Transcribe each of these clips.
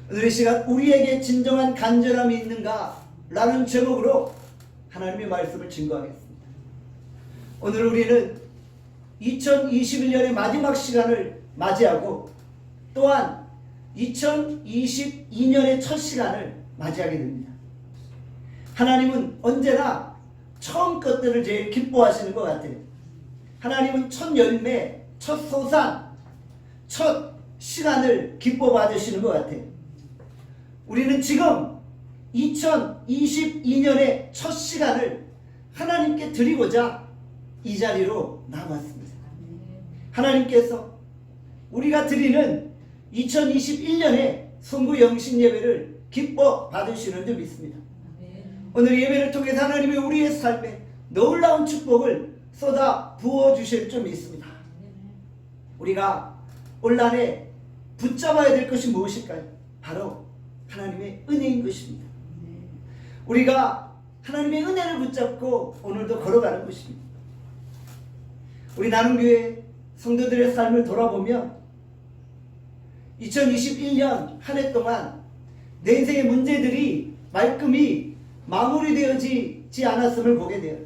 오늘 이 시간 우리에게 진정한 간절함이 있는가? 라는 제목으로 하나님의 말씀을 증거하겠습니다. 오늘 우리는 2021년의 마지막 시간을 맞이하고 또한 2022년의 첫 시간을 맞이하게 됩니다. 하나님은 언제나 처음 것들을 제일 기뻐하시는 것 같아요. 하나님은 첫 열매, 첫 소산, 첫 시간을 기뻐 받으시는 것 같아요. 우리는 지금 2022년의 첫 시간을 하나님께 드리고자 이 자리로 나왔습니다. 하나님께서 우리가 드리는 2021년의 성부 영신 예배를 기뻐 받으시는 줄 믿습니다. 오늘 예배를 통해서 하나님이 우리의 삶에 놀라운 축복을 쏟아 부어주실 줄 믿습니다. 우리가 올 한해 붙잡아야 될 것이 무엇일까요? 바로 하나님의 은혜인 것입니다. 우리가 하나님의 은혜를 붙잡고 오늘도 걸어가는 것입니다. 우리 나눔교회 성도들의 삶을 돌아보면 2021년 한 해 동안 내 인생의 문제들이 말끔히 마무리되어지지 않았음을 보게 돼요.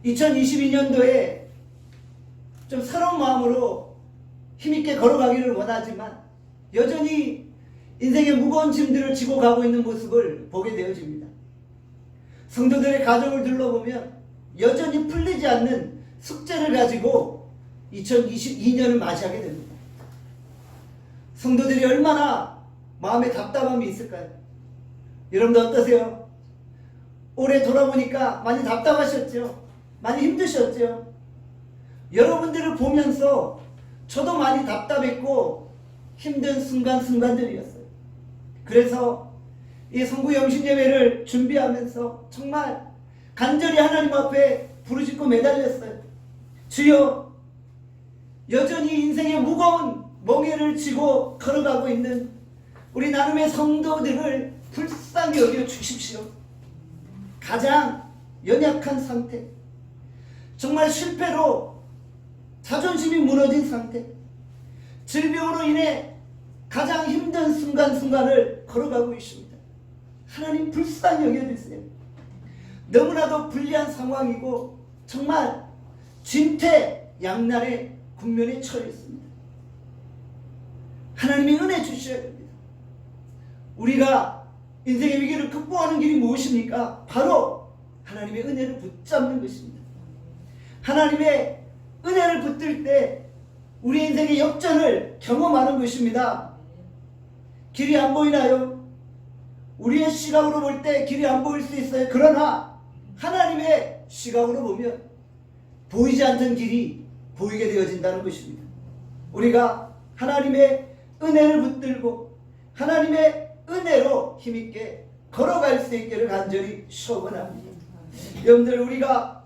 2022년도에 좀 새로운 마음으로 힘있게 걸어가기를 원하지만 여전히 인생의 무거운 짐들을 지고 가고 있는 모습을 보게 되어집니다. 성도들의 가정을 둘러보면 여전히 풀리지 않는 숙제를 가지고 2022년을 맞이하게 됩니다. 성도들이 얼마나 마음에 답답함이 있을까요? 여러분들 어떠세요? 올해 돌아보니까 많이 답답하셨죠? 많이 힘드셨죠? 여러분들을 보면서 저도 많이 답답했고 힘든 순간들이었어요. 그래서 이 성부 영신 예배를 준비하면서 정말 간절히 하나님 앞에 부르짖고 매달렸어요. 주여, 여전히 인생의 무거운 멍에를 지고 걸어가고 있는 우리 나눔의 성도들을 불쌍히 여겨 주십시오. 가장 연약한 상태, 정말 실패로 자존심이 무너진 상태, 질병으로 인해 가장 힘든 순간을 걸어가고 있습니다. 하나님 불쌍히 여겨주세요. 너무나도 불리한 상황이고 정말 진퇴양난의 국면에 처해 있습니다. 하나님이 은혜 주셔야 됩니다. 우리가 인생의 위기를 극복하는 길이 무엇입니까? 바로 하나님의 은혜를 붙잡는 것입니다. 하나님의 은혜를 붙들 때 우리 인생의 역전을 경험하는 것입니다. 길이 안 보이나요? 우리의 시각으로 볼 때 길이 안 보일 수 있어요. 그러나 하나님의 시각으로 보면 보이지 않던 길이 보이게 되어진다는 것입니다. 우리가 하나님의 은혜를 붙들고 하나님의 은혜로 힘있게 걸어갈 수 있기를 간절히 소원합니다. 여러분들, 우리가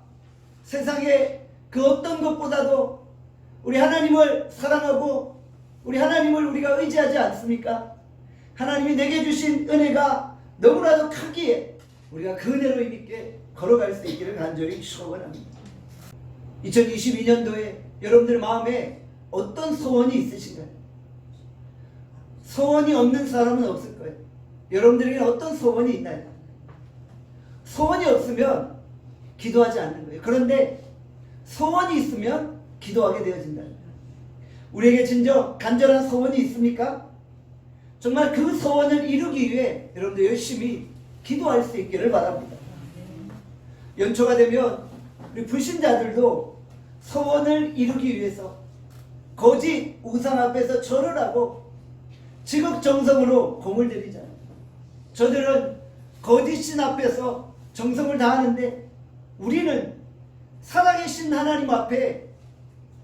세상에 그 어떤 것보다도 우리 하나님을 사랑하고 우리 하나님을 우리가 의지하지 않습니까? 하나님이 내게 주신 은혜가 너무나도 크기에 우리가 그 은혜로 힘있게 걸어갈 수 있기를 간절히 소원합니다. 2022년도에 여러분들 마음에 어떤 소원이 있으신가요? 소원이 없는 사람은 없을 거예요. 여러분들에게는 어떤 소원이 있나요? 소원이 없으면 기도하지 않는 거예요. 그런데 소원이 있으면 기도하게 되어진다. 우리에게 진정 간절한 소원이 있습니까? 정말 그 소원을 이루기 위해 여러분들 열심히 기도할 수 있기를 바랍니다. 연초가 되면 우리 불신자들도 소원을 이루기 위해서 거짓 우상 앞에서 절을 하고 지극정성으로 공을 들이잖아요. 저들은 거짓 신 앞에서 정성을 다하는데 우리는 살아계신 하나님 앞에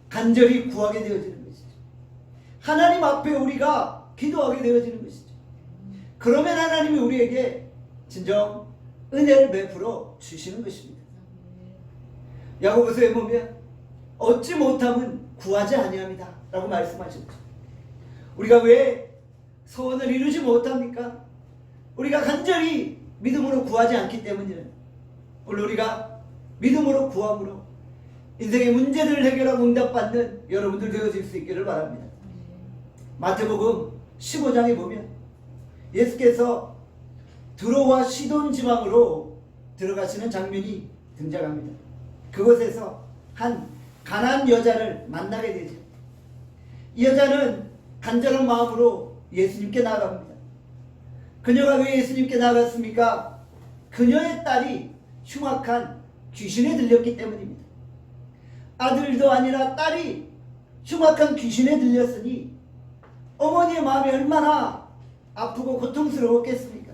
간절히 구하게 되어지는 것이죠. 하나님 앞에 우리가 기도하게 되어지는 것이죠. 그러면 하나님이 우리에게 진정 은혜를 베풀어 주시는 것입니다. 야고보서에 보면 얻지 못함은 구하지 아니함이다 라고 말씀하셨죠. 우리가 왜 소원을 이루지 못합니까? 우리가 간절히 믿음으로 구하지 않기 때문이에요. 오늘 우리가 믿음으로 구함으로 인생의 문제들을 해결하고 응답받는 여러분들 되어질 수 있기를 바랍니다. 마태복음 15장에 보면 예수께서 두로와 시돈 지방으로 들어가시는 장면이 등장합니다. 그곳에서 한 가난안 여자를 만나게 되죠. 이 여자는 간절한 마음으로 예수님께 나아갑니다. 그녀가 왜 예수님께 나아갔습니까? 그녀의 딸이 흉악한 귀신에 들렸기 때문입니다. 아들도 아니라 딸이 흉악한 귀신에 들렸으니 어머니의 마음이 얼마나 아프고 고통스러웠겠습니까?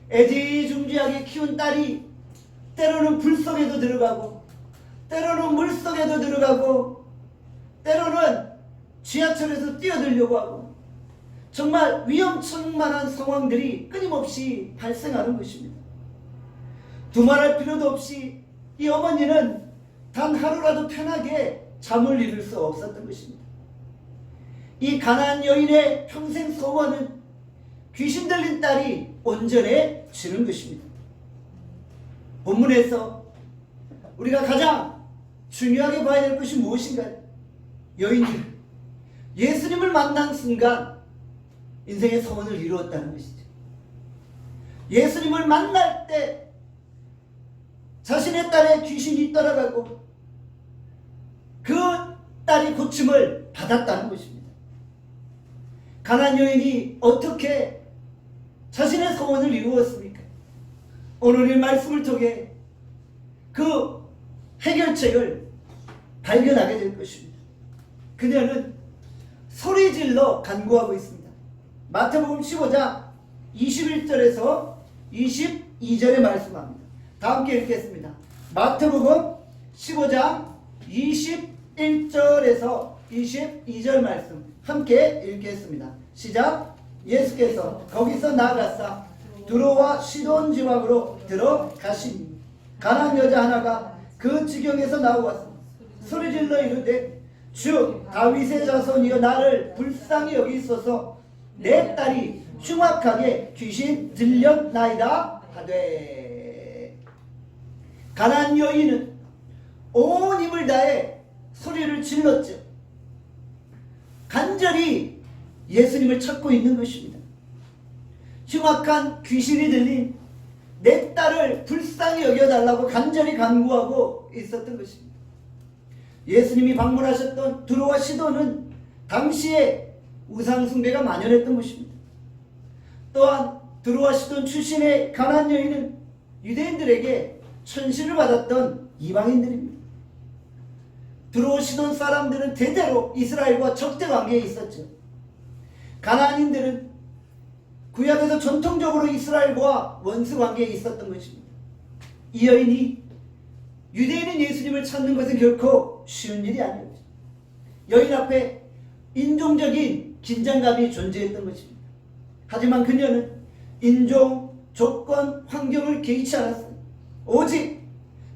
애지중지하게 키운 딸이 때로는 불 속에도 들어가고 때로는 물 속에도 들어가고 때로는 지하철에서 뛰어들려고 하고 정말 위험천만한 상황들이 끊임없이 발생하는 것입니다. 두말할 필요도 없이 이 어머니는 단 하루라도 편하게 잠을 이룰 수 없었던 것입니다. 이 가난안 여인의 평생 소원은 귀신 들린 딸이 온전해지는 것입니다. 본문에서 우리가 가장 중요하게 봐야 될 것이 무엇인가요? 여인들, 예수님을 만난 순간 인생의 소원을 이루었다는 것이죠. 예수님을 만날 때 자신의 딸의 귀신이 떠나가고 그 딸이 고침을 받았다는 것입니다. 가난안 여인이 어떻게 자신의 소원을 이루었습니까? 오늘의 말씀을 통해 그 해결책을 발견하게 될 것입니다. 그녀는 소리질러 간구하고 있습니다. 마태복음 15장 21절에서 22절에 말씀합니다. 다 함께 읽겠습니다. 마태복음 15장 21절에서 22절 말씀 함께 읽겠습니다. 시작. 예수께서 거기서 나아가사 두로와 시돈 지방으로 들어가시니 가난안 여자 하나가 그 지경에서 나와서 소리질러 이르되 주 다윗의 자손이여 나를 불쌍히 여기소서 내 딸이 흉악하게 귀신 들렸나이다 하되 가난안 여인은 온 힘을 다해 소리를 질렀죠. 간절히 예수님을 찾고 있는 것입니다. 흉악한 귀신이 들린 내 딸을 불쌍히 여겨달라고 간절히 간구하고 있었던 것입니다. 예수님이 방문하셨던 두로와 시돈은 당시에 우상숭배가 만연했던 것입니다. 또한 두로와 시돈 출신의 가난안 여인은 유대인들에게 천신을 받았던 이방인들입니다. 두로 시돈 사람들은 대대로 이스라엘과 적대 관계에 있었죠. 가나안인들은 구약에서 전통적으로 이스라엘과 원수 관계에 있었던 것입니다. 이 여인이 유대인인 예수님을 찾는 것은 결코 쉬운 일이 아니었죠. 여인 앞에 인종적인 긴장감이 존재했던 것입니다. 하지만 그녀는 인종, 조건, 환경을 개의치 않았습니다. 오직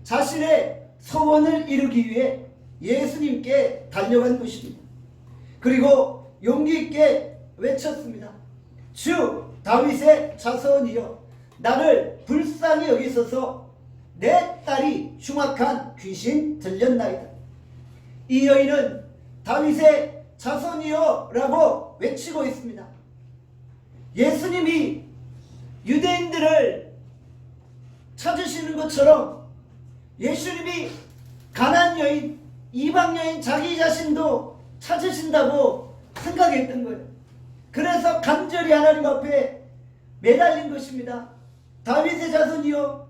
자신의 소원을 이루기 위해 예수님께 달려간 것입니다. 그리고 용기 있게 외쳤습니다. 주 다윗의 자손이여 나를 불쌍히 여기소서 내 딸이 흉악한 귀신 들렸나이다. 이 여인은 다윗의 자손이여 라고 외치고 있습니다. 예수님이 유대인들을 찾으시는 것처럼 예수님이 가난안 여인, 이방 여인 자기 자신도 찾으신다고 생각했던 거예요. 그래서 간절히 하나님 앞에 매달린 것입니다. 다윗의 자손이여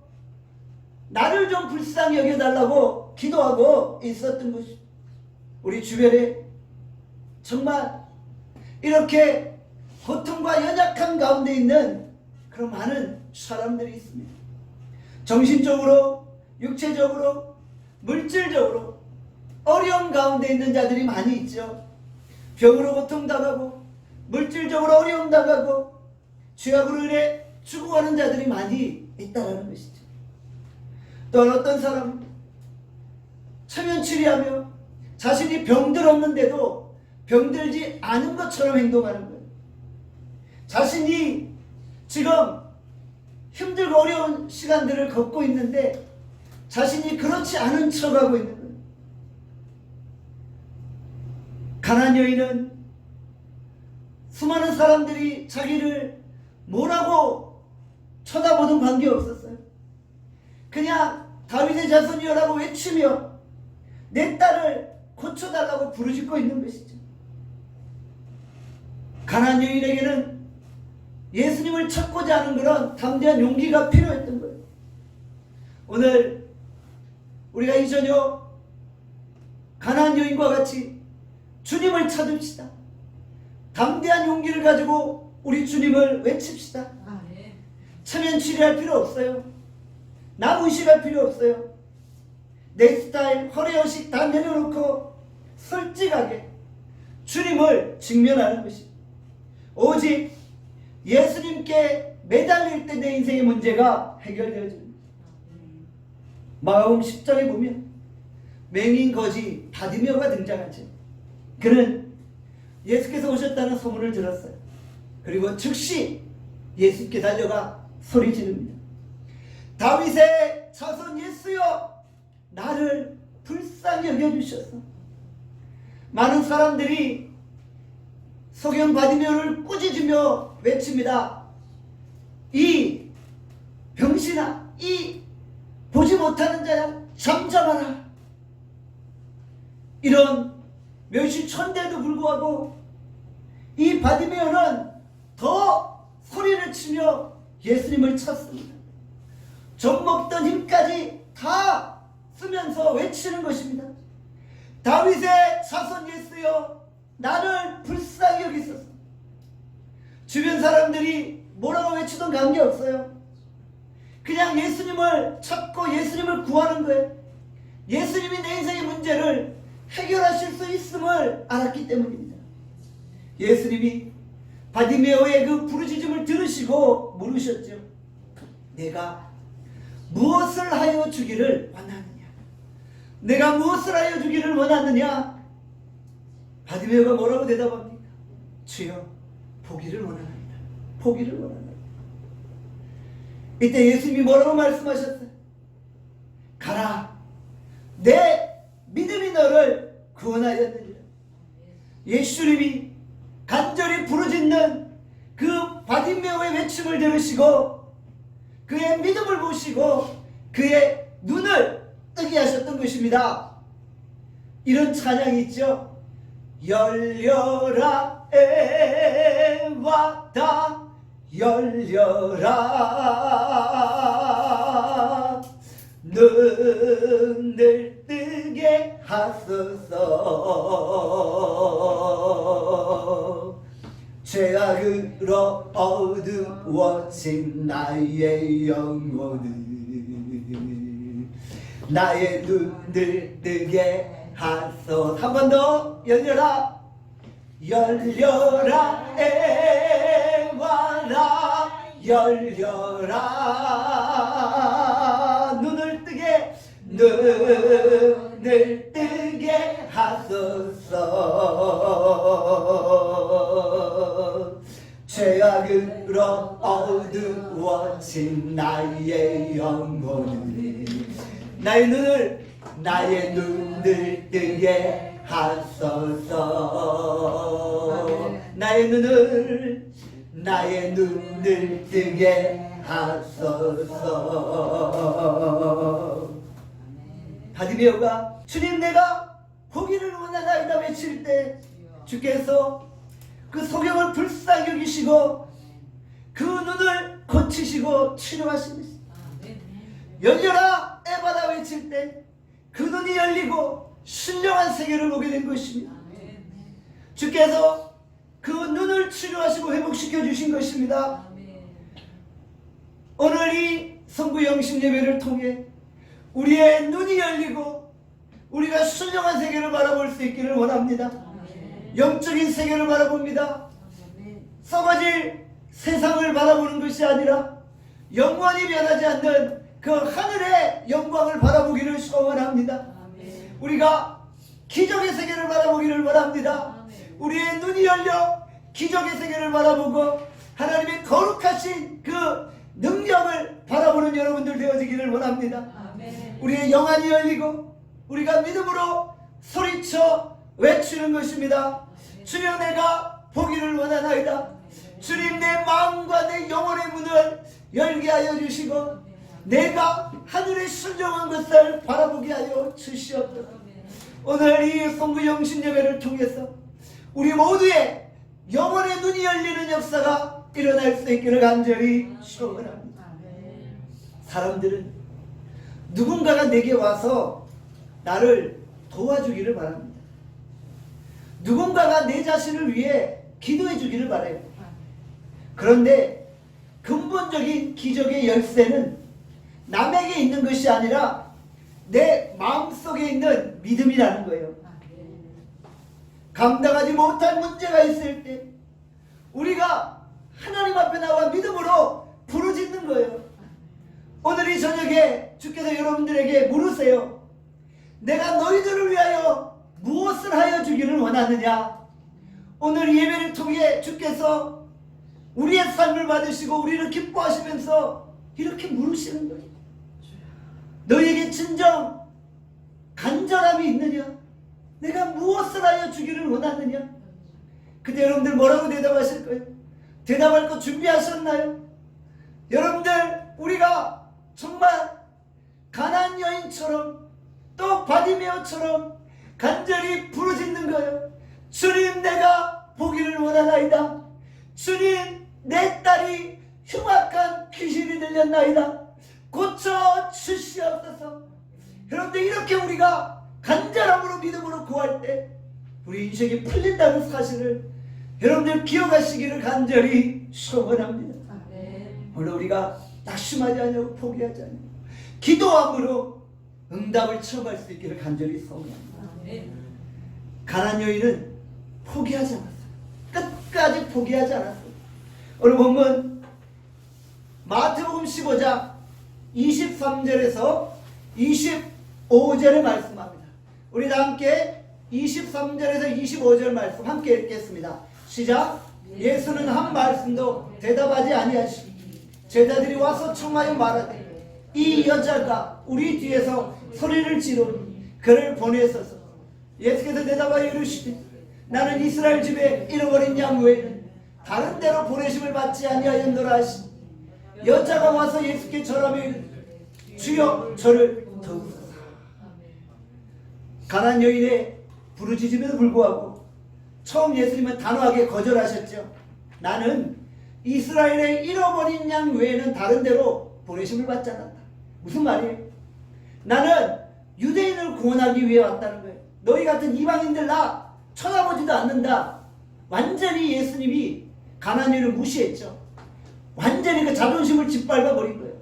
나를 좀 불쌍히 여겨달라고 기도하고 있었던 것입니다. 우리 주변에 정말 이렇게 고통과 연약한 가운데 있는 그런 많은 사람들이 있습니다. 정신적으로, 육체적으로, 물질적으로 어려운 가운데 있는 자들이 많이 있죠. 병으로 고통당하고 물질적으로 어려움 당하고 죄악으로 인해 죽어가는 자들이 많이 있다는 것이죠. 또한 어떤 사람은 천연치료하며 자신이 병들 없는데도 병들지 않은 것처럼 행동하는 거예요. 자신이 지금 힘들고 어려운 시간들을 겪고 있는데 자신이 그렇지 않은 척하고 있는 거예요. 가난안 여인은 수많은 사람들이 자기를 뭐라고 쳐다보는 관계 없었어요. 그냥 다윗의 자손이여라고 외치며 내 딸을 고쳐달라고 부르짖고 있는 것이죠. 가난안 여인에게는 예수님을 찾고자 하는 그런 담대한 용기가 필요했던 거예요. 오늘 우리가 이 저녁 가난안 여인과 같이 주님을 찾읍시다. 담대한 용기를 가지고 우리 주님을 외칩시다. 체면 치료할 필요 없어요. 남 의식할 필요 없어요. 내 스타일, 허례허식 다 내려놓고 솔직하게 주님을 직면하는 것입니다. 오직 예수님께 매달릴 때 내 인생의 문제가 해결되어집니다. 마가복음 10장에 보면 맹인 거지 바디메오가 등장하죠. 그는 예수께서 오셨다는 소문을 들었어요. 그리고 즉시 예수께 달려가 소리 지릅니다. 다윗의 자손 예수여, 나를 불쌍히 여겨주셔서. 많은 사람들이 소경 바디메오를 꾸짖으며 외칩니다. 이 병신아, 이 보지 못하는 자야, 잠잠하라. 이런 멸시천대에도 불구하고 이 바디메오는 더 소리를 치며 예수님을 찾습니다. 젖먹던 힘까지 다 쓰면서 외치는 것입니다. 다윗의 자손 예수여, 나를 불쌍히 여기소서. 주변 사람들이 뭐라고 외치던 관계없어요. 그냥 예수님을 찾고 예수님을 구하는 거예요. 예수님이 내 인생의 문제를 해결하실 수 있음을 알았기 때문입니다. 예수님이 바디메오의 그 부르짖음을 들으시고 물으셨죠. 내가 무엇을 하여 주기를 원하느냐? 내가 무엇을 하여 주기를 원하느냐? 바디메오가 뭐라고 대답합니까? 주여, 보기를 원하나이다. 보기를 원하나이다. 이때 예수님이 뭐라고 말씀하셨어요? 가라, 내 믿음이 너를 구원하였느니라. 예수님이 간절히 부르짖는 그 바디메오의 외침을 들으시고 그의 믿음을 보시고 그의 눈을 뜨게 하셨던 것입니다. 이런 찬양이 있죠. 열려라 에와다 열려라, 눈을 뜨게 하소서. 죄악으로 어두워진 나의 영혼을 나의 눈을 뜨게 하소서. 한 번 더. 열려라, 열려라 에와라, 열려라, 눈을 뜨게 하소서. 죄악으로 어두워진 나의 영혼을 나의 눈을 뜨게 하소서. 나의 눈을 뜨게 하소서. 바디메오가 주님 내가 보기를 원하나이다 외칠 때 주께서 그 소경을 불쌍히 여기시고 그 눈을 고치시고 치료하십니다. 열려라 에바다 외칠 때 그 눈이 열리고 신령한 세계를 보게 된 것입니다. 주께서 그 눈을 치료하시고 회복시켜 주신 것입니다. 오늘 이 성부 영신 예배를 통해 우리의 눈이 열리고 우리가 신령한 세계를 바라볼 수 있기를 원합니다. 영적인 세계를 바라봅니다. 썩어질 세상을 바라보는 것이 아니라 영원히 변하지 않는 그 하늘의 영광을 바라보기를 소원합니다. 우리가 기적의 세계를 바라보기를 원합니다. 우리의 눈이 열려 기적의 세계를 바라보고 하나님의 거룩하신 그 능력을 바라보는 여러분들 되어지기를 원합니다. 우리의 영안이 열리고 우리가 믿음으로 소리쳐 외치는 것입니다. 주여 내가 보기를 원하나이다. 주님, 내 마음과 내 영혼의 문을 열게 하여 주시고 내가 하늘의 순정한 것을 바라보게 하여 주시옵소서. 오늘 이 성부 영신 예배를 통해서 우리 모두의 영혼의 눈이 열리는 역사가 일어날 수 있기를 간절히 소원합니다. 사람들은 누군가가 내게 와서 나를 도와주기를 바랍니다. 누군가가 내 자신을 위해 기도해 주기를 바라요. 그런데 근본적인 기적의 열쇠는 남에게 있는 것이 아니라 내 마음속에 있는 믿음이라는 거예요. 감당하지 못할 문제가 있을 때 우리가 하나님 앞에 나와 믿음으로 부르짖는 거예요. 오늘 이 저녁에 주께서 여러분들에게 물으세요. 내가 너희들을 위하여 무엇을 하여 주기를 원하느냐? 오늘 예배를 통해 주께서 우리의 삶을 받으시고 우리를 기뻐하시면서 이렇게 물으시는 거예요. 너희에게 진정 간절함이 있느냐? 내가 무엇을 하여 주기를 원하느냐? 그때 여러분들 뭐라고 대답하실 거예요? 대답할 거 준비하셨나요? 여러분들, 우리가 정말 가나안 여인처럼 또 바디메오처럼 간절히 부르짖는 거예요. 주님, 내가 보기를 원하나이다. 주님, 내 딸이 흉악한 귀신이 들렸나이다. 고쳐 주시옵소서. 여러분들, 이렇게 우리가 간절함으로 믿음으로 구할 때 우리 인생이 풀린다는 사실을 여러분들 기억하시기를 간절히 소원합니다. 오늘 우리가 낙심하지 않고 포기하지 않고 기도함으로 응답을 체험할 수 있기를 간절히 소원합니다. 가나안 여인은 포기하지 않았어요. 끝까지 포기하지 않았어요. 오늘 보면 마태복음 15장 23절에서 25절의 말씀합니다. 우리 다 함께 23절에서 25절 말씀 함께 읽겠습니다. 시작. 예수는 한 말씀도 대답하지 아니하시고 제자들이 와서 청하여 말하되 이 여자가 우리 뒤에서 소리를 지르니 그를 보내소서. 예수께서 대답하여 이르시되 나는 이스라엘 집에 잃어버린 양 외에는 다른 데로 보내심을 받지 아니하였노라 하시니 여자가 와서 예수께 절하며 이르되 주여 저를 도우소서. 가나안 여인의 부르짖음에도 불구하고 처음 예수님은 단호하게 거절하셨죠. 나는 이스라엘의 잃어버린 양 외에는 다른 데로 보내심을 받지 않았다. 무슨 말이에요? 나는 유대인을 구원하기 위해 왔다는 거예요. 너희 같은 이방인들 나 쳐다보지도 않는다. 완전히 예수님이 가나안 여인을 무시했죠. 완전히 그 자존심을 짓밟아 버린 거예요.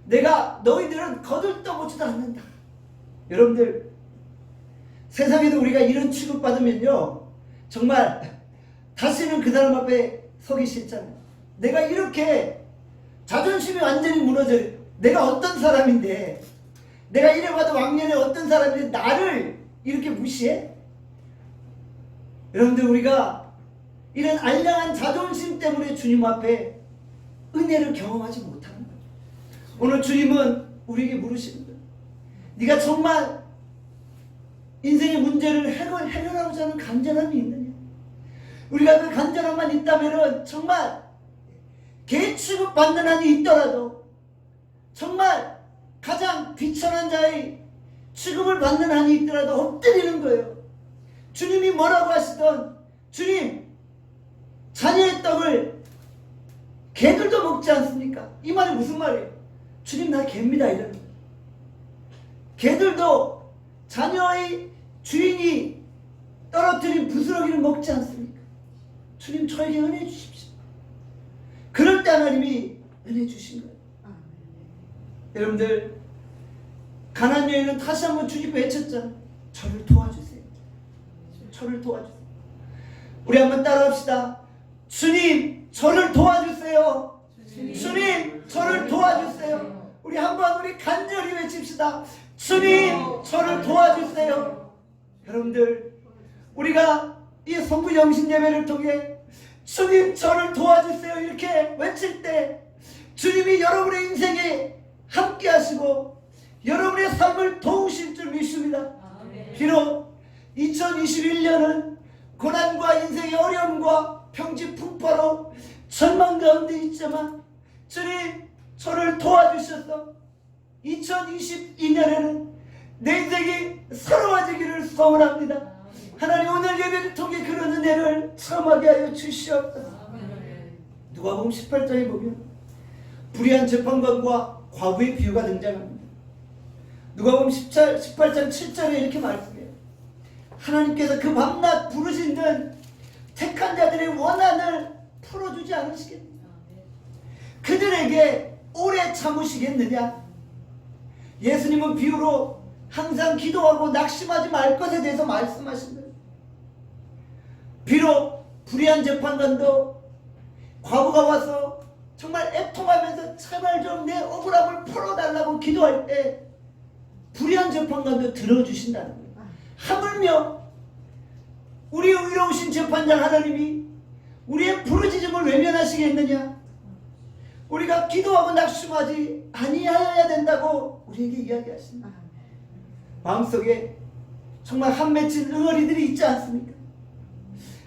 내가 너희들은 거들떠보지도 않는다. 여러분들, 세상에도 우리가 이런 취급받으면요 정말 다시는 그 사람 앞에 서기 싫잖아요. 내가 이렇게 자존심이 완전히 무너져요. 내가 어떤 사람인데, 내가 이래봐도 왕년에 어떤 사람인데 나를 이렇게 무시해? 여러분들, 우리가 이런 알량한 자존심 때문에 주님 앞에 은혜를 경험하지 못하는 거예요. 오늘 주님은 우리에게 물으시는 거예요. 네가 정말 인생의 문제를 해결하고자 하는 간절함이 있느냐? 우리가 그 간절함만 있다면 정말 개 취급받는 한이 있더라도, 정말 가장 비천한 자의 취급을 받는 한이 있더라도 엎드리는 거예요. 주님이 뭐라고 하시던, 주님, 자녀의 떡을 개들도 먹지 않습니까? 이 말이 무슨 말이에요? 주님, 나 개입니다 이러는 거예요. 개들도 자녀의 주인이 떨어뜨린 부스러기를 먹지 않습니까? 주님, 저에게 은혜 주십시오. 그럴 때 하나님이 은혜 주신 거예요. 여러분들, 가나안 여인은 다시 한번 주님 외쳤잖아요. 저를 도와주세요. 저를 도와주세요. 우리 한번 따라합시다. 주님, 저를 도와주세요. 주님, 저를 도와주세요. 우리 한번 우리 간절히 외칩시다. 주님, 저를 도와주세요. 여러분들, 우리가 이 성부 영신 예배를 통해 주님, 저를 도와주세요 이렇게 외칠 때 주님이 여러분의 인생에 함께 하시고 여러분의 삶을 도우실 줄 믿습니다. 비록 2021년은 고난과 인생의 어려움과 평지 풍파로 절망 가운데 있지만 주님 저를 도와주셔서 2022년에는 내 인생이 새로워지기를 소원합니다. 하나님 오늘 예배를 통해 그런 은혜를 체험하게 하여 주시옵소서. 누가복음 18장에 보면 불의한 재판관과 과부의 비유가 등장합니다. 누가복음 18장 7절에 이렇게 말씀해요. 하나님께서 그 밤낮 부르신 택한 자들의 원한을 풀어주지 않으시겠느냐? 그들에게 오래 참으시겠느냐? 예수님은 비유로 항상 기도하고 낙심하지 말 것에 대해서 말씀하신 거예요. 비록 불의한 재판관도 과부가 와서 정말 애통하면서 제발 좀 내 억울함을 풀어달라고 기도할 때 불의한 재판관도 들어주신다는 거예요. 하물며 우리 의로우신 재판장 하나님이 우리의 부르짖음을 외면하시겠느냐? 우리가 기도하고 낙심하지 아니하여야 된다고 우리에게 이야기하신다. 마음속에 정말 한 맺힌 응어리들이 있지 않습니까?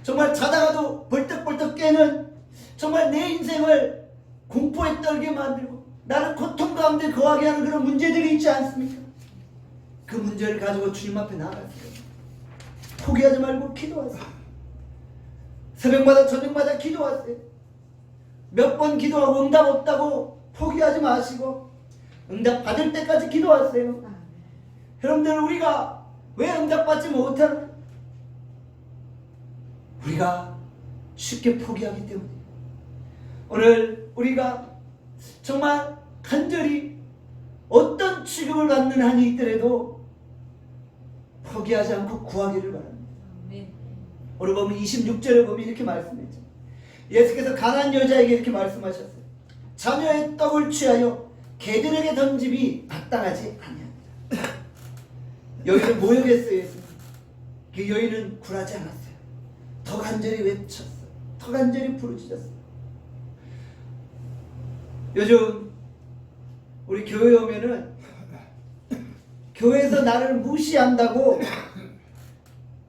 정말 자다가도 벌떡벌떡 깨는 정말 내 인생을 공포에 떨게 만들고 나를 고통 가운데 거하게 하는 그런 문제들이 있지 않습니까? 그 문제를 가지고 주님 앞에 나아가세요. 포기하지 말고 기도하세요. 새벽마다 저녁마다 기도하세요. 몇 번 기도하고 응답 없다고 포기하지 마시고 응답 받을 때까지 기도하세요. 여러분들 우리가 왜 응답받지 못하는? 우리가 쉽게 포기하기 때문에. 오늘 우리가 정말 간절히 어떤 취급을 받는 한이 있더라도 포기하지 않고 구하기를 바랍니다. 오늘 보면 26절에 보면 이렇게 말씀했죠. 예수께서 가난한 여자에게 이렇게 말씀하셨어요. 자녀의 떡을 취하여 개들에게 던짐이 마땅하지 아니합니다. 여인은 모욕했어요. 예수님. 그 여인은 굴하지 않았어요. 더 간절히 외쳤어요. 더 간절히 부르짖었어요. 요즘 우리 교회 오면은 교회에서 나를 무시한다고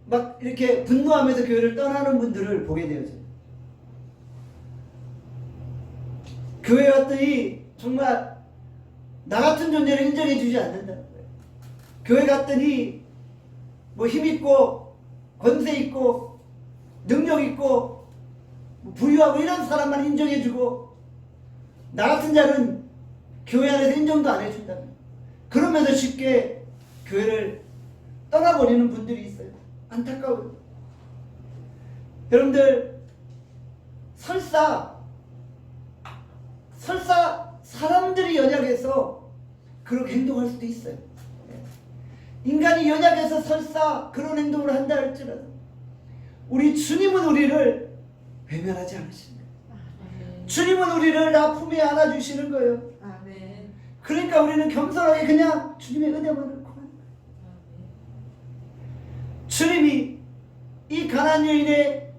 막 이렇게 분노하면서 교회를 떠나는 분들을 보게 되어져요. 교회 왔더니 정말 나 같은 존재를 인정해 주지 않는다는 거예요. 교회 갔더니 뭐 힘있고 권세 있고 능력 있고 부유하고 이런 사람만 인정해 주고 나 같은 자는 교회 안에서 인정도 안 해준다. 그러면서 쉽게 교회를 떠나버리는 분들이 있어요. 안타까워요. 여러분들 설사 사람들이 연약해서 그렇게 행동할 수도 있어요. 인간이 연약해서 설사 그런 행동을 한다 할지라도 우리 주님은 우리를 외면하지 않으십니다. 주님은 우리를 나 품에 안아주시는 거예요. 그러니까 우리는 겸손하게 그냥 주님의 은혜만을 구하는 거예요. 주님이 이 가난한 여인의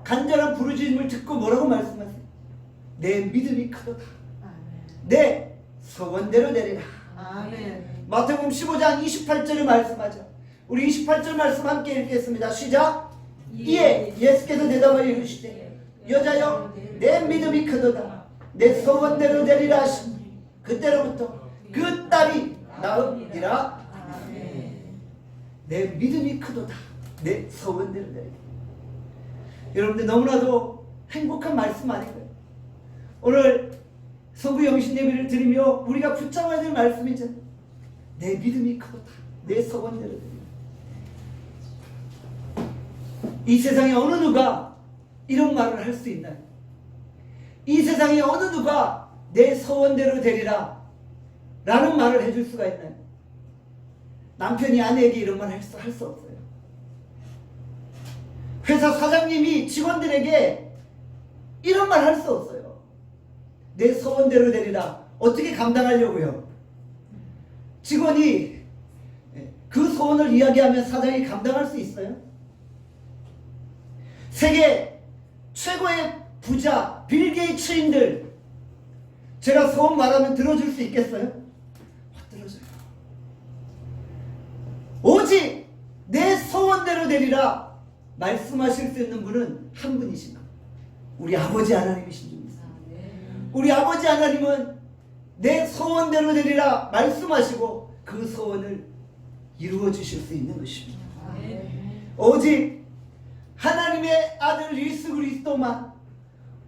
간절한 부르짖음을 듣고 뭐라고 말씀하세요? 내 믿음이 크도다. 내 소원대로 되리라. 마태복음 15장 28절을 말씀하죠. 우리 28절 말씀 함께 읽겠습니다. 시작. 이에 예수께서 대답하여 이르시되 여자여 내 믿음이 크도다. 내 소원대로 되리라 하시니 그때로부터 그 딸이 나으니라. 내 믿음이 크도다. 내 소원대로 되리라. 여러분들 너무나도 행복한 말씀 아닌가요? 오늘 성부 영신 예배를 드리며 우리가 붙잡아야 될 말씀이잖아요. 내 믿음이 크도다. 내 소원대로 되리라. 이 세상에 어느 누가 이런 말을 할 수 있나요? 이 세상에 어느 누가 내 소원대로 되리라 라는 말을 해줄 수가 있나요? 남편이 아내에게 이런 말 할 수 없어요. 회사 사장님이 직원들에게 이런 말 할 수 없어요. 내 소원대로 되리라. 어떻게 감당하려고요? 직원이 그 소원을 이야기하면 사장이 감당할 수 있어요? 세계 최고의 부자 빌 게이츠인들 제가 소원 말하면 들어줄 수 있겠어요? 못 들어줘요. 오직 내 소원대로 되리라 말씀하실 수 있는 분은 한 분이십니다. 우리 아버지 하나님이신 분입니다. 우리 아버지 하나님은 내 소원대로 되리라 말씀하시고 그 소원을 이루어 주실 수 있는 것입니다. 오직 하나님의 아들 예수 그리스도만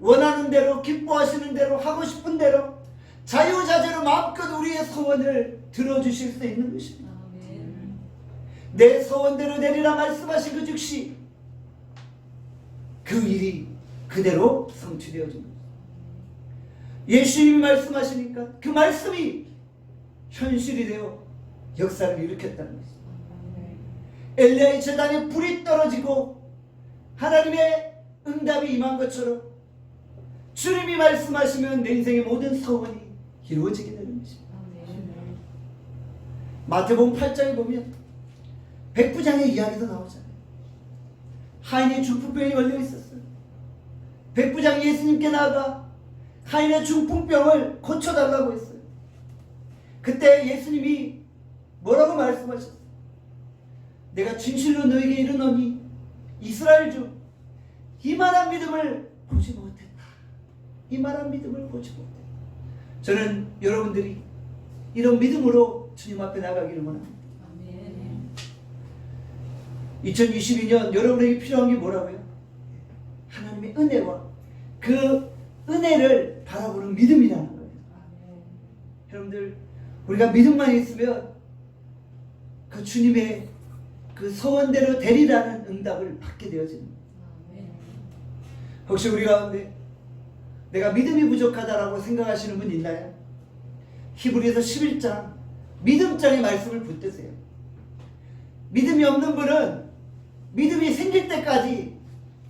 원하는 대로 기뻐하시는 대로 하고 싶은 대로 자유자재로 마음껏 우리의 소원을 들어주실 수 있는 것입니다. 내 소원대로 되리라 말씀하신 그 즉시 그 일이 그대로 성취되어집니다. 예수님이 말씀하시니까 그 말씀이 현실이 되어 역사를 일으켰다는 것입니다. 엘리야의 제단에 불이 떨어지고 하나님의 응답이 임한 것처럼 주님이 말씀하시면 내 인생의 모든 소원이 이루어지게 되는 것입니다. 마태복음 8장에 보면 백부장의 이야기도 나오잖아요. 하인의 중풍병이 걸려 있었어요. 백부장이 예수님께 나아가 하인의 중풍병을 고쳐달라고 했어요. 그때 예수님이 뭐라고 말씀하셨어요? 내가 진실로 너에게 이르노니 이스라엘 중 이만한 믿음을 보지 못했다. 이만한 믿음을 보지 못했다. 저는 여러분들이 이런 믿음으로 주님 앞에 나가기를 원합니다. 2022년 여러분에게 필요한 게 뭐라고요? 하나님의 은혜와 그 은혜를 바라보는 믿음이라는 거예요. 여러분들 우리가 믿음만 있으면 그 주님의 그 소원대로 되리라는 응답을 받게 되어집니다. 혹시 우리 가운데 내가 믿음이 부족하다라고 생각하시는 분 있나요? 히브리서 11장 믿음장의 말씀을 붙드세요. 믿음이 없는 분은 믿음이 생길 때까지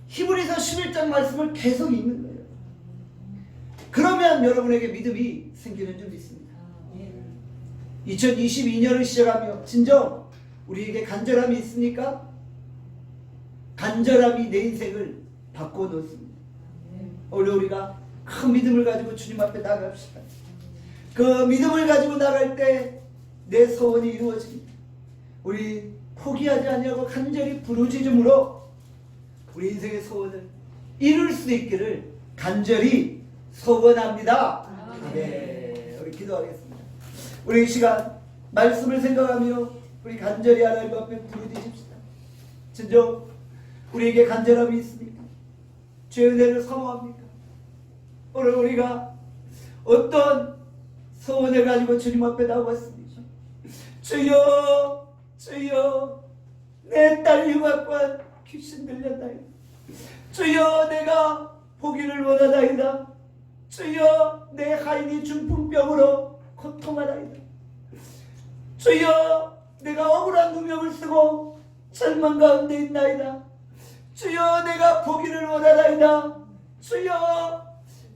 히브리서 11장 말씀을 계속 읽는 거예요. 그러면 여러분에게 믿음이 생기는 줄 믿습니다. 2022년을 시작하며 진정 우리에게 간절함이 있습니까? 간절함이 내 인생을 바꿔놓습니다. 오늘 우리가 큰 믿음을 가지고 주님 앞에 나갑시다. 그 믿음을 가지고 나갈 때 내 소원이 이루어집니다. 우리 포기하지 아니하고 간절히 부르짖음으로 우리 인생의 소원을 이룰 수 있기를 간절히 소원합니다. 네, 우리 기도하겠습니다. 우리 이 시간 말씀을 생각하며 우리 간절히 하나님 앞에 부르짖읍시다. 진정 우리에게 간절함이 있습니까? 주의 은혜를 사모합니까? 오늘 우리가 어떤 소원을 가지고 주님 앞에 나왔습니까? 주여, 주여, 내 딸 흉악과 귀신 들렸나이다. 주여, 내가 보기를 원하나이다. 주여, 내 하인이 중풍병으로 고통하나이다. 주여, 내가 억울한 누명을 쓰고 절망 가운데 있나이다. 주여, 내가 보기를 원하나이다. 주여,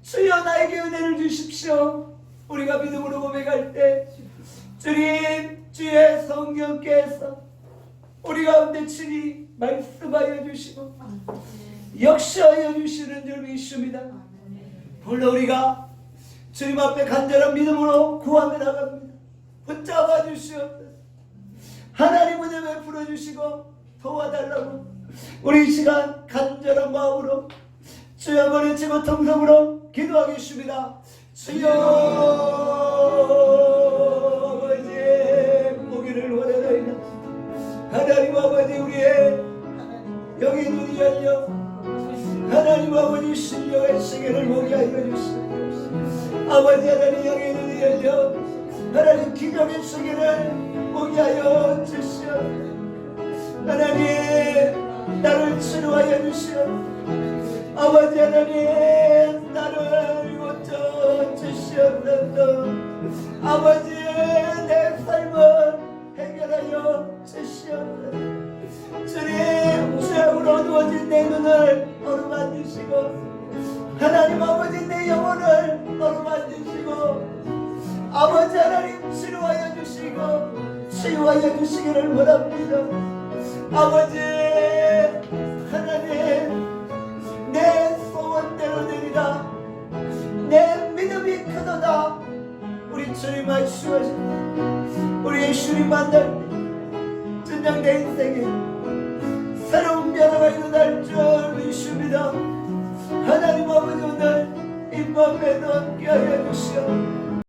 주여, 나에게 은혜를 주십시오. 우리가 믿음으로 고백할 때 주님, 주의 성령께서 우리 가운데 친히 말씀하여 주시고 역사하여 주시는 줄 믿습니다. 물론 우리가 주님 앞에 간절한 믿음으로 구하며 나갑니다. 붙잡아 주시옵소서. 하나님 은혜 베풀어 주시고 도와달라고 우리 이 시간 간절한 마음으로 주여 부르짖고 통성으로 기도하겠습니다. 주여 아버지 보기를 원하나이다. 하나님 아버지 우리의 영의 눈이 열려 하나님 아버지 신령의 세계를 보게 하여 주시옵소서. 아버지 하나님 영의 눈이 열려 하나님 기적의 세계를 보게 하여 주시옵소서. 하나님 나를 치료하여 주시옵소서. 아버지 하나님 나를 고쳐 주시옵소서. 아버지 내 삶을 해결하여 주시옵소서. 주님 죄악으로 어두워진 내 눈을 어루만지시고 하나님 아버지 내 영혼을 어루만지시고 아버지 하나님 치료하여 주시고 치유하여 주시기를 원합니다. 아버지 하나님 내 소원대로 되리라. 내 믿음이 크도다. 우리 주님 말씀하십니다. 우리 예수님 만날 때 진정 내 인생에 새로운 변화가 은혜가 일어날 줄 믿습니다. 하나님 아버지 오늘 이 밤에도 함께하여 주시오.